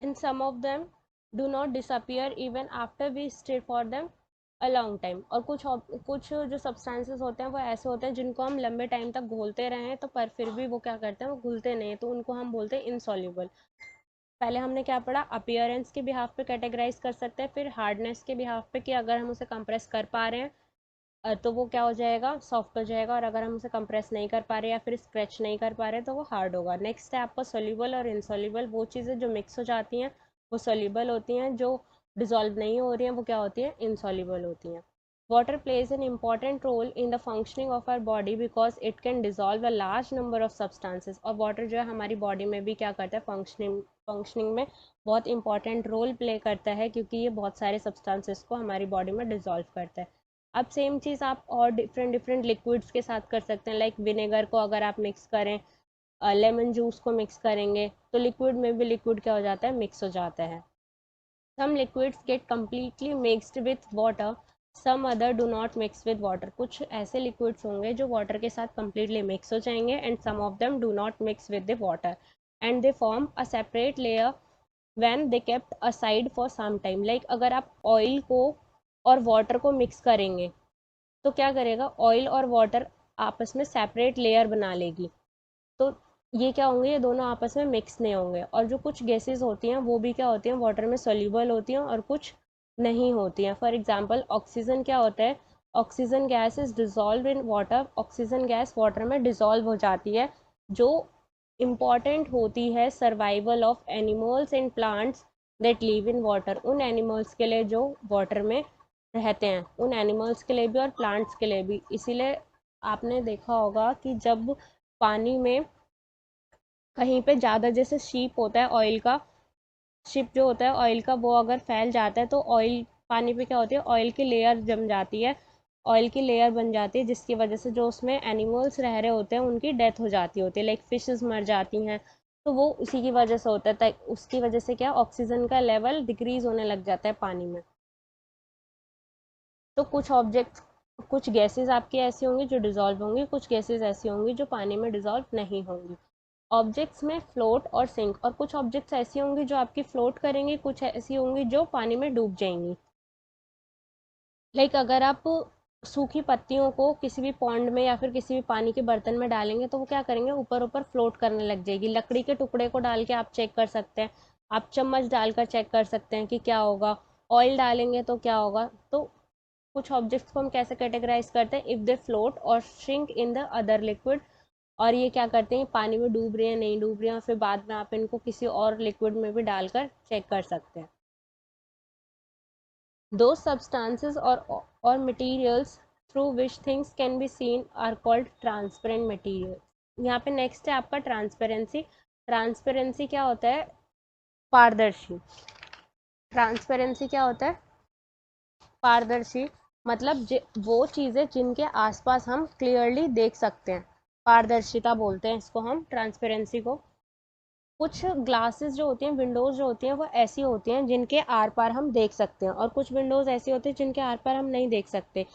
and some of them do not disappear even after we stay for them a long time। और कुछ जो substances होते हैं वो ऐसे होते हैं जिनको हम लंबे टाइम तक घोलते रहें तो पर फिर भी वो क्या करते हैं, वो घुलते नहीं, तो उनको हम बोलते हैं इनसॉल्युबल। पहले हमने क्या पढ़ा, अपीयरेंस के बिहाफ पे कैटेगराइज कर सकते हैं, फिर हार्डनेस के बिहाफ पे कि अगर हम उसे कंप्रेस कर पा रहे हैं तो वो क्या हो जाएगा, सॉफ्ट हो जाएगा, और अगर हम उसे कंप्रेस नहीं कर पा रहे या फिर स्ट्रेच नहीं कर पा रहे तो वो हार्ड होगा। नेक्स्ट है आपका सोल्यूबल और इनसॉल्यूबल। वो चीज़ें जो मिक्स हो जाती हैं वो सोल्यूबल होती हैं, जो डिजॉल्व नहीं हो रही हैं वो क्या होती हैं, इनसॉल्यूबल होती हैं। Water plays an important role in the functioning of our body because it can dissolve a large number of substances. और वाटर जो है हमारी बॉडी में भी क्या करता है, फंक्शनिंग में बहुत इंपॉर्टेंट रोल प्ले करता है, क्योंकि ये बहुत सारे सब्सटेंसेस को हमारी बॉडी में डिजॉल्व करता है। अब सेम चीज़ आप और डिफरेंट डिफरेंट लिक्विड्स के साथ कर सकते हैं। लाइक विनेगर को अगर आप मिक्स करें, लेमन जूस को मिक्स करेंगे तो लिक्विड में भी लिक्विड क्या हो जाता है, मिक्स हो जाता है। Some liquids get completely mixed with water, some other do not mix with water. कुछ ऐसे लिक्विड्स होंगे जो वाटर के साथ कम्प्लीटली मिक्स हो जाएंगे and some of them do not mix with the water and they form a separate layer when they kept aside for some time. Like अगर आप ऑयल को और वाटर को मिक्स करेंगे तो क्या करेगा, ऑयल और वाटर आपस में सेपरेट लेयर बना लेगी, तो ये क्या होंगे, ये दोनों आपस में मिक्स नहीं होंगे। और जो कुछ गैसेस होती हैं वो भी क्या होती हैं, वाटर में सोल्यूबल होती हैं और कुछ नहीं होती हैं। फॉर एग्जांपल ऑक्सीजन क्या होता है, oxygen gas is dissolve in water. Oxygen gas water में डिजॉल्व हो जाती है, जो इम्पॉर्टेंट होती है survival of animals and plants that live in water. उन एनिमल्स के लिए जो वाटर में रहते हैं, उन एनिमल्स के लिए भी और प्लांट्स के लिए भी। इसीलिए आपने देखा होगा कि जब पानी में कहीं पे ज़्यादा, जैसे शीप होता है ऑयल का, शिप जो होता है ऑयल का, वो अगर फैल जाता है तो ऑयल पानी पे क्या होती है, ऑयल की लेयर जम जाती है, ऑयल की लेयर बन जाती है, जिसकी वजह से जो उसमें एनिमल्स रह रहे होते हैं उनकी डेथ हो जाती होती है। लाइक फिशेस मर जाती हैं, तो वो उसी की वजह से होता है। उसकी वजह से क्या, ऑक्सीजन का लेवल डिक्रीज होने लग जाता है पानी में। तो कुछ ऑब्जेक्ट्स, कुछ गैसेस आपकी ऐसी होंगी जो डिजॉल्व होंगी, कुछ गैसेस ऐसी होंगी जो पानी में डिजॉल्व नहीं होंगी। ऑब्जेक्ट्स में फ्लोट और सिंक, और कुछ ऑब्जेक्ट्स ऐसी होंगी जो आपकी फ्लोट करेंगी, कुछ ऐसी होंगी जो पानी में डूब जाएंगी। लाइक अगर आप सूखी पत्तियों को किसी भी पॉन्ड में या फिर किसी भी पानी के बर्तन में डालेंगे तो वो क्या करेंगे, ऊपर ऊपर फ्लोट करने लग जाएगी। लकड़ी के टुकड़े को डाल के आप चेक कर सकते हैं, आप चम्मच डालकर चेक कर सकते हैं कि क्या होगा, ऑयल डालेंगे तो क्या होगा। तो कुछ ऑब्जेक्ट्स को हम कैसे कैटेगराइज करते हैं, इफ़ दे फ्लोट और shrink in the other liquid. और ये क्या करते हैं, पानी में डूब रहे हैं नहीं डूब रहे हैं, और फिर बाद में आप इनको किसी और लिक्विड में भी डालकर चेक कर सकते हैं। दो सब्सटेंसेस और materials through which things can be seen are called transparent material. यहाँ पे नेक्स्ट है आपका ट्रांसपेरेंसी। ट्रांसपेरेंसी क्या होता है, पारदर्शी। ट्रांसपेरेंसी क्या होता है, पारदर्शी। मतलब वो चीज़ें जिनके आसपास हम क्लियरली देख सकते हैं, पारदर्शिता बोलते हैं इसको हम, ट्रांसपेरेंसी को। कुछ ग्लासेस जो होती हैं, विंडोज़ जो होती हैं, वो ऐसी होती हैं जिनके आर पार हम देख सकते हैं, और कुछ विंडोज़ ऐसी होती हैं जिनके आर पार हम नहीं देख सकते।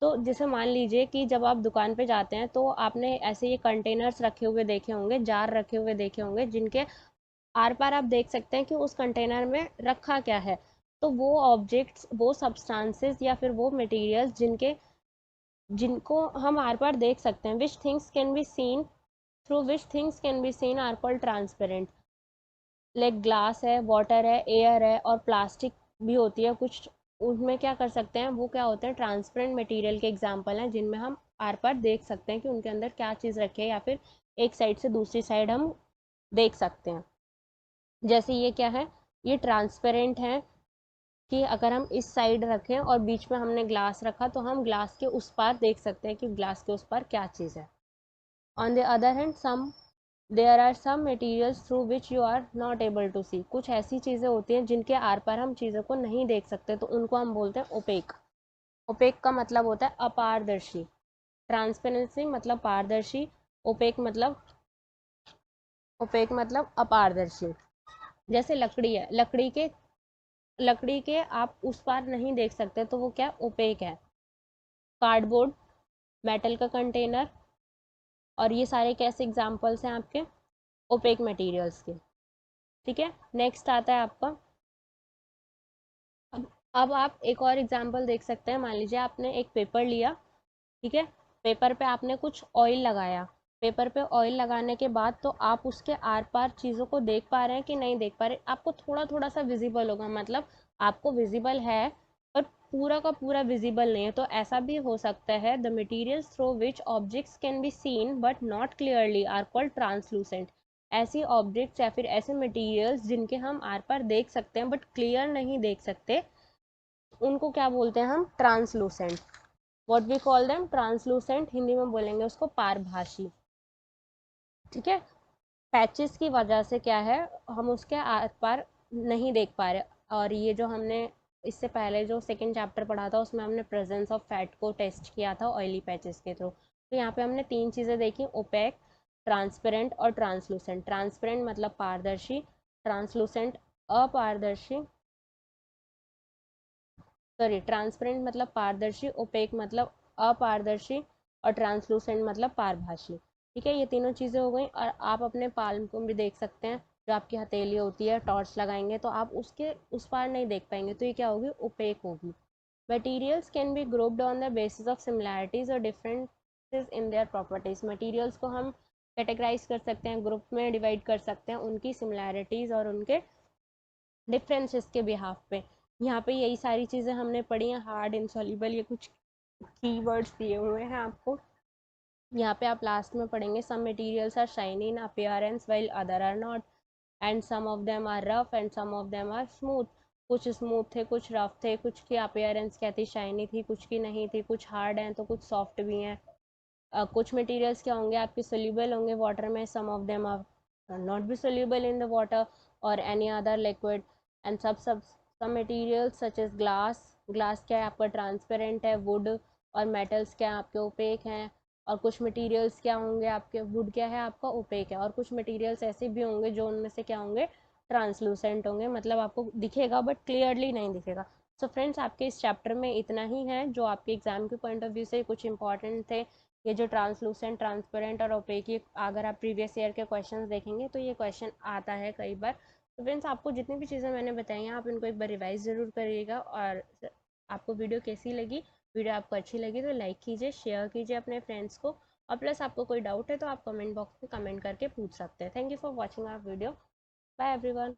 तो जैसे मान लीजिए कि जब आप दुकान पे जाते हैं तो आपने ऐसे ये कंटेनर्स रखे हुए देखे होंगे, जार रखे हुए देखे होंगे, जिनके आर पार आप देख सकते हैं कि उस कंटेनर में रखा क्या है। तो वो ऑब्जेक्ट्स, वो सब्सटेंसेस या फिर वो मटेरियल्स जिनको हम आर पार देख सकते हैं, which things can be seen, through which things can be seen are called transparent. Like glass है, वाटर है, एयर है, और प्लास्टिक भी होती है कुछ, उनमें क्या कर सकते हैं, वो क्या होते हैं, ट्रांसपेरेंट मटेरियल के एग्जांपल हैं, जिनमें हम आर पार देख सकते हैं कि उनके अंदर क्या चीज़ रखी है, या फिर एक साइड से दूसरी साइड हम देख सकते हैं। जैसे ये क्या है, ये ट्रांसपेरेंट है, कि अगर हम इस साइड रखें और बीच में हमने ग्लास रखा तो हम ग्लास के उस पार देख सकते हैं कि ग्लास के उस पार क्या चीज़ है। On the other hand some there are some materials through which you are not able to see. कुछ ऐसी चीज़ें होती हैं जिनके आर पार हम चीज़ों को नहीं देख सकते, तो उनको हम बोलते हैं ओपेक। ओपेक का मतलब होता है अपारदर्शी। ट्रांसपेरेंसी मतलब पारदर्शी, ओपेक मतलब अपारदर्शी। जैसे लकड़ी है, लकड़ी के आप उस पार नहीं देख सकते तो वो क्या, ओपेक है। कार्डबोर्ड, मेटल का कंटेनर, और ये सारे कैसे एग्जांपल्स हैं आपके, ओपेक मटेरियल्स के। ठीक है, नेक्स्ट आता है आपका, अब आप एक और एग्जांपल देख सकते हैं। मान लीजिए आपने एक पेपर लिया, ठीक है, पेपर पे आपने कुछ ऑयल लगाया, पेपर पे ऑयल लगाने के बाद तो आप उसके आर पार चीज़ों को देख पा रहे हैं कि नहीं देख पा रहे, आपको थोड़ा थोड़ा सा विजिबल होगा, मतलब आपको विजिबल है पर पूरा का पूरा विजिबल नहीं है। तो ऐसा भी हो सकता है, the materials through which objects can be seen but not clearly are called translucent. ऐसी ऑब्जेक्ट्स या फिर ऐसे मटेरियल्स जिनके हम आर पार देख सकते हैं बट क्लियर नहीं देख सकते, उनको क्या बोलते हैं हम, translucent. What we call them, translucent, Hindi में बोलेंगे उसको पारभासी। ठीक है, पैचेस की वजह से क्या है, हम उसके आर पार नहीं देख पा रहे। और ये जो हमने इससे पहले जो सेकंड चैप्टर पढ़ा था उसमें हमने प्रेजेंस ऑफ फैट को टेस्ट किया था ऑयली पैचेस के थ्रू। तो यहाँ पे हमने तीन चीज़ें देखी, ओपेक, ट्रांसपेरेंट और ट्रांसलूसेंट। ट्रांसपेरेंट मतलब पारदर्शी, ट्रांसलूसेंट अपारदर्शी, सॉरी ट्रांसपेरेंट मतलब पारदर्शी, ओपेक मतलब अपारदर्शी और ट्रांसलूसेंट मतलब पारभासी। ठीक है, ये तीनों चीज़ें हो गई। और आप अपने पाल्म को भी देख सकते हैं, जो आपकी हथेली होती है, टॉर्च लगाएंगे तो आप उसके उस पार नहीं देख पाएंगे, तो ये क्या होगी, ओपेक होगी। Materials can be grouped on the basis of similarities और differences in their properties. Materials को हम कैटेगराइज कर सकते हैं, ग्रुप में डिवाइड कर सकते हैं उनकी सिमिलैरिटीज और उनके डिफरेंसेस के बिहाफ पे। यहाँ पे यही सारी चीज़ें हमने पढ़ी हैं, हार्ड, इनसॉल्युबल, ये कुछ कीवर्ड्स दिए हुए हैं आपको। यहाँ पे आप लास्ट में पढ़ेंगे, some materials are shiny in appearance while other are not, and some of them are rough and some of them are smooth. कुछ स्मूथ थे, कुछ रफ थे, कुछ की अपीयरेंस क्या थी, शाइनी थी, कुछ की नहीं थी, कुछ हार्ड हैं तो कुछ सॉफ्ट भी हैं। कुछ मटेरियल्स क्या होंगे आपके सोल्यूबल होंगे वाटर में, some of them are not be soluble in the water और any other liquid, and some materials such as glass, glass क्या है आपका ट्रांसपेरेंट है, वुड और मेटल्स क्या है आपके ओपेक हैं। और कुछ मटेरियल्स क्या होंगे आपके, वुड क्या है आपका ओपेक है, और कुछ मटेरियल्स ऐसे भी होंगे जो उनमें से क्या होंगे, ट्रांसलूसेंट होंगे, मतलब आपको दिखेगा बट क्लियरली नहीं दिखेगा। सो फ्रेंड्स, आपके इस चैप्टर में इतना ही है जो आपके एग्जाम के पॉइंट ऑफ व्यू से कुछ इंपॉर्टेंट थे। ये जो ट्रांसलूसेंट, ट्रांसपेरेंट और ओपेक, ये अगर आप प्रीवियस ईयर के क्वेश्चंस देखेंगे तो ये क्वेश्चन आता है कई बार। तो फ्रेंड्स, आपको जितनी भी चीज़ें मैंने बताई हैं आप इनको एक बार रिवाइज ज़रूर करिएगा। और आपको वीडियो कैसी लगी, वीडियो आपको अच्छी लगी तो लाइक कीजिए, शेयर कीजिए अपने फ्रेंड्स को, और प्लस आपको कोई डाउट है तो आप कमेंट बॉक्स में कमेंट करके पूछ सकते हैं। Thank you for watching our video. Bye everyone.